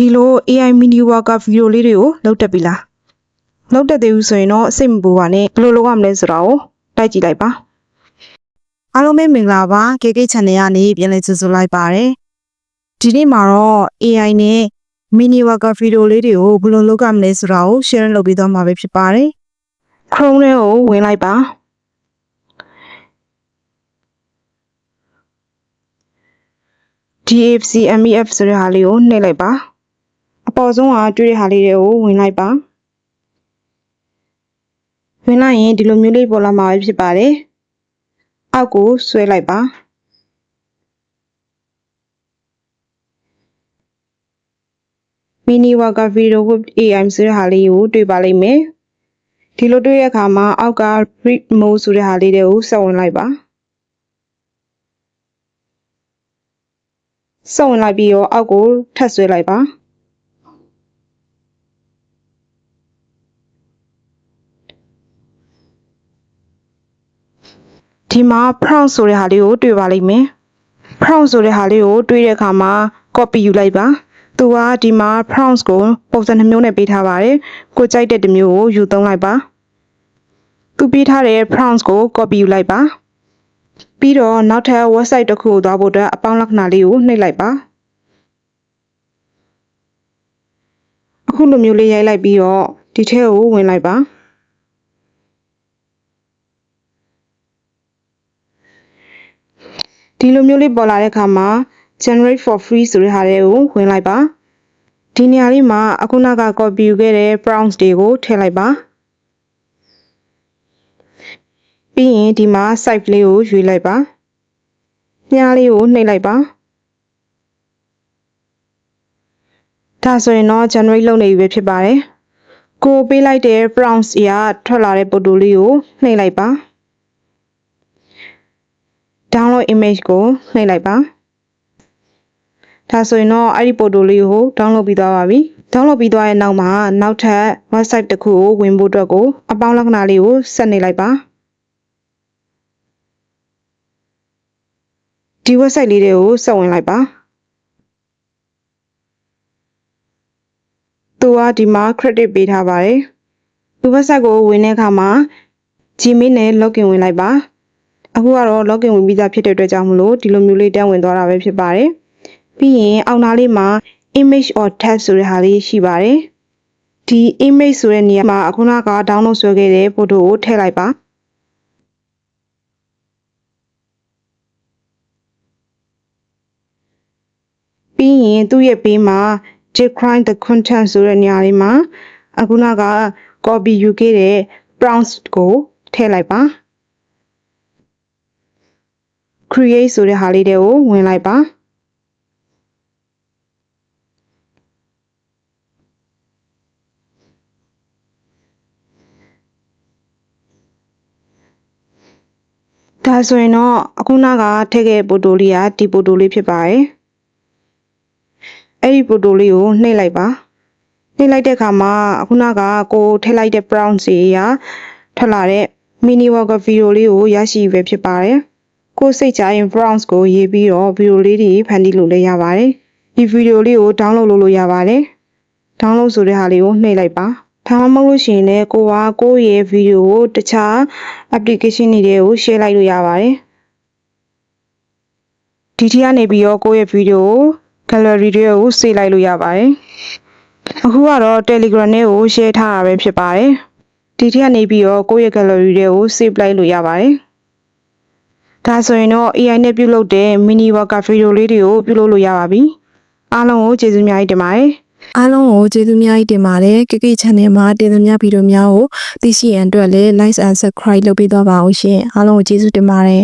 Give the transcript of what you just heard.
ဒီလို AI mini worker video လေးတွေကိုလုပ်တတ်ပြီလားလုပ်တတ်သေးဘူးဆိုရင်တော့စိတ်မပူပါနဲ့ဘယ်လိုလုပ်ရမလဲဆိုတာကိုတိုက်ကြည့်လိုက်ပါအားလုံးပဲမင်္ဂလာပါ KK Channel ကနေပြန်လည်ကြိုဆိုလိုက်ပါတယ်ဒီနေ့မှာတော့ AI နဲ့ mini worker video လေးတွေကိုဘယ်လိုလုပ်ရမလဲဆိုတာကို share လုပ်ပေးသွားမှာပဲဖြစ်ပါတယ် Chrome ထဲကိုဝင်လိုက်ပါDFC MEF ဆိုတဲ့ဟာလေးကိုနှိပ်လိုက်ပါအပေါ်ဆုံးကတွေ့တဲ့ဟာလေးတွေကိုဝင်လိုက်ပါဝင်လိုက်ရင်ဒီလိုမျိုးလေးပေါ်လာမှာပဲဖြစ်ပါတယ်အောက်ကိုဆွဲလိုက်ပါmini worker video with AI ဆိုတဲ့ဟာလေးကိုတွေ့ပါလိမ့်မယ်ဒီလိုတွေ့တဲ့အခါမှာအောက်က read mode ဆိုတဲ့ဟာလေးတွေကိုဆက်ဝင်လိုက်ပါဆက်ဝင်လိုက်ပြီးတော့အောက်ကိုထပ်ဆွဲလိုက်ပါဒီမှာ prompt ဆိုတဲ့ဟာလေးကိုတွေ့ပါလိမ့်မယ် prompt ဆိုတဲ့ဟာလေးကိုတွေ့တဲ့အခါမှာ copy ယူလိုက်ပါသူကဒီမှာ prompts ကိုပုံစံနှမျိုးနဲ့ပေးထားပါတယ်ကိုကြိုက်တဲ့တစ်မျိုးကိုယူသုံးလိုက်ပါသူပေးထားတဲ့ prompts ကို copy ယူလိုက်ပါပြီးတော့နောက်ထပ် website တစ်ခုကိုသွားဖို့အတွက်အပေါင်းလက္ခဏာလေးကိုနှိပ်လိုက်ပါအခုလိုမျိုးလေးရိုက်လိုက်ပြီးတော့ဒီထဲကိုဝင်လိုက်ပါဒီလိုမျိုးလေးပေါ်လာတဲ့အခါမှာ generate for free ဆိုတဲ့ဟာတွေကိုဝင်လိုက်ပါဒီနေရာလေးမှာအခုနက copy ယူခဲ့တဲ့ prompts တွေကိုထည့်လိုက်ပါပြီးရင်ဒီမှာ site လေးကိုရွေးလိုက်ပါမြားလေးကိုနှိပ်လိုက်ပါဒါဆိုရင်တော့ generate လုပ်နေပြီပဲဖြစ်ပါတယ်ကိုပေးလိုက်တဲ့ prompts အရာထွက်လာတဲ့ပုံတူလေးကိုနှိပ်လိုက်ပါdownload image ကိုနှိပ်လိုက်ပါဒါဆိုရင်တော့အဲ့ဒီပုံတူလေးကို download ပြီးသွားပါပြီ download ပြီးသွားရဲ့နောက်မှာနောက်ထပ် website တစ်ခုကိုဝင်ဖို့အတွက်ကိုအပေါင်းလက္ခဏာလေးကိုဆက်နေလိုက်ပါဒီ website လေးတွေကိုဆက်ဝင်လိုက်ပါသူကဒီမှာ credit ပေးထားပါတယ်ဒီ website ကိုဝင်တဲ့အခါမှာ Gmail နဲ့ login ဝင်လိုက်ပါအခုကတော့ login ဝင်ပြီးသားဖြစ်တဲ့အတွက်ကြောင့်မလို့ဒီလိုမျိုးလေးတန်းဝင်သွားတာပဲဖြစ်ပါတယ်ပြီးရင်အောက်နားလေးမှာ image or text ဆိုတဲ့ဟာလေးရှိပါတယ်ဒီ image ဆိုတဲ့နေရာမှာအခုနက download ဆွဲခဲ့တဲ့ photo ကိုထည့်လိုက်ပါပြီးရင်သူ့ရဲ့ဘေးမှာ decline the content ဆိုတဲ့နေရာလေးမှာအခုနက copy ယူခဲ့တဲ့ prompts ကိုထည့်လိုက်ပါ create ဆိုတဲ့ဟာလေးတွေကိုဝင်လိုက်ပါဒါဆိုရင်တော့အခုနကထည့်ခဲ့တဲ့ပိုတိုလေးကဒီပိုတိုလေးဖြစ်ပါတယ်အဲ့ဒီပိုတိုလေးကိုနှိပ်လိုက်ပါနှိပ်လိုက်တဲ့အခါမှာအခုနကကိုထည့်လိုက်တဲ့ prompts တွေရာထွက်လာတဲ့ mini worker video လေးကိုရရှိပဲဖြစ်ပါတယ်ကိုစိတ်ချရင် prompts ကိုရေးပြီးတော့ video လေးတွေဖန်တီးလို့လည်းရပါတယ်ဒီ video လေးကို download လုပ်လို့ရပါတယ် download ဆိုတဲ့ဟာလေးကိုနှိပ်လိုက်ပါဒါမှမဟုတ်လို့ရှိရင်လည်းကိုရဲ့ video ကိုတခြား application တွေကို share လိုက်လို့ရပါတယ်ဒီထက်ကနေပြီးတော့ကိုရဲ့ video ကို gallery တွေကို save လိုက်လို့ရပါတယ်အခုကတော့ Telegram နဲ့ကို share ထားတာပဲဖြစ်ပါတယ်ဒီထက်ကနေပြီးတော့ကိုရဲ့ gallery တွေကို save လိုက်လို့ရပါတယ်ဒါဆိုရင်တော့ AI နဲ့ပြုလုပ်တဲ့ mini worker video လေးတွေကိုပြုလုပ်လို့ရပါပြီအားလုံးကိုကျေးဇူးများကြီးတင်ပါတယ်အားလုံးကိုကျေးဇူးများကြီးတင်ပါတယ် KK Channel မှာတင်သွင်းများဗီဒီယိုများကိုသိရှိရန်အတွက်လည်း like and subscribe လုပ်ပေးသွားပါဦးရှင်အားလုံးကိုကျေးဇူးတင်ပါတယ်